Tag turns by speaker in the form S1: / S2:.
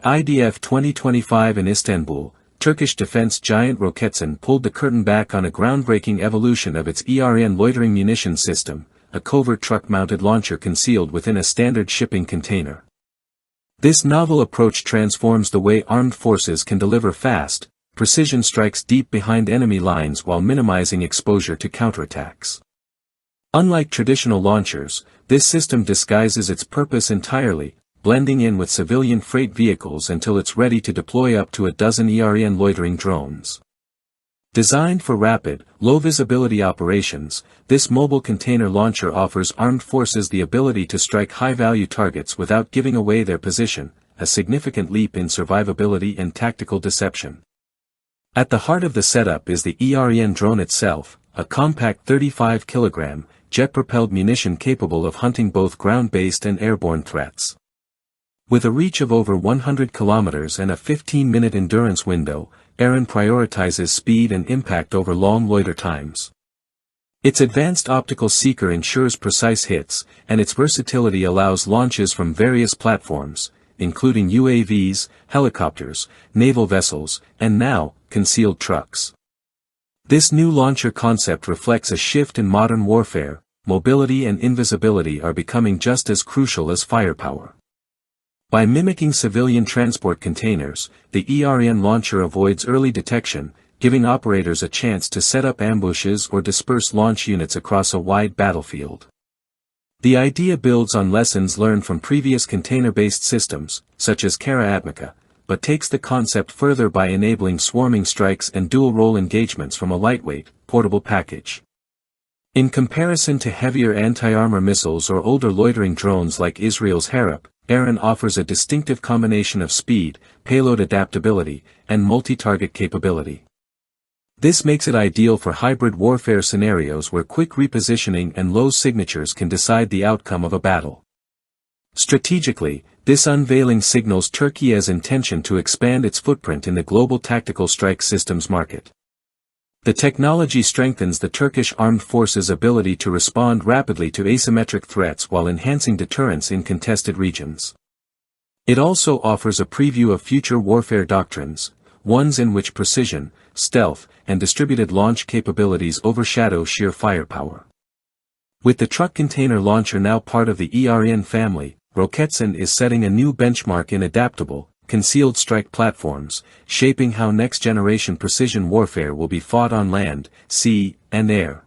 S1: At IDEF 2025 in Istanbul, Turkish defense giant Roketsan pulled the curtain back on a groundbreaking evolution of its EREN loitering munition system, a covert truck-mounted launcher concealed within a standard shipping container. This novel approach transforms the way armed forces can deliver fast, precision strikes deep behind enemy lines while minimizing exposure to counterattacks. Unlike traditional launchers, this system disguises its purpose entirely, blending in with civilian freight vehicles until it's ready to deploy up to a dozen EREN loitering drones. Designed for rapid, low-visibility operations, this mobile container launcher offers armed forces the ability to strike high-value targets without giving away their position, a significant leap in survivability and tactical deception. At the heart of the setup is the EREN drone itself, a compact 35-kilogram, jet-propelled munition capable of hunting both ground-based and airborne threats. With a reach of over 100 kilometers and a 15-minute endurance window, EREN prioritizes speed and impact over long loiter times. Its advanced optical seeker ensures precise hits, and its versatility allows launches from various platforms, including UAVs, helicopters, naval vessels, and now, concealed trucks. This new launcher concept reflects a shift in modern warfare. Mobility and invisibility are becoming just as crucial as firepower. By mimicking civilian transport containers, the EREN launcher avoids early detection, giving operators a chance to set up ambushes or disperse launch units across a wide battlefield. The idea builds on lessons learned from previous container-based systems, such as Kara Atmika, but takes the concept further by enabling swarming strikes and dual-role engagements from a lightweight, portable package. In comparison to heavier anti-armor missiles or older loitering drones like Israel's Harop, EREN offers a distinctive combination of speed, payload adaptability, and multi-target capability. This makes it ideal for hybrid warfare scenarios where quick repositioning and low signatures can decide the outcome of a battle. Strategically, this unveiling signals Turkey's intention to expand its footprint in the global tactical strike systems market. The technology strengthens the Turkish armed forces' ability to respond rapidly to asymmetric threats while enhancing deterrence in contested regions. It also offers a preview of future warfare doctrines, ones in which precision, stealth, and distributed launch capabilities overshadow sheer firepower. With the truck container launcher now part of the EREN family, Roketsan is setting a new benchmark in adaptable, concealed strike platforms, shaping how next-generation precision warfare will be fought on land, sea, and air.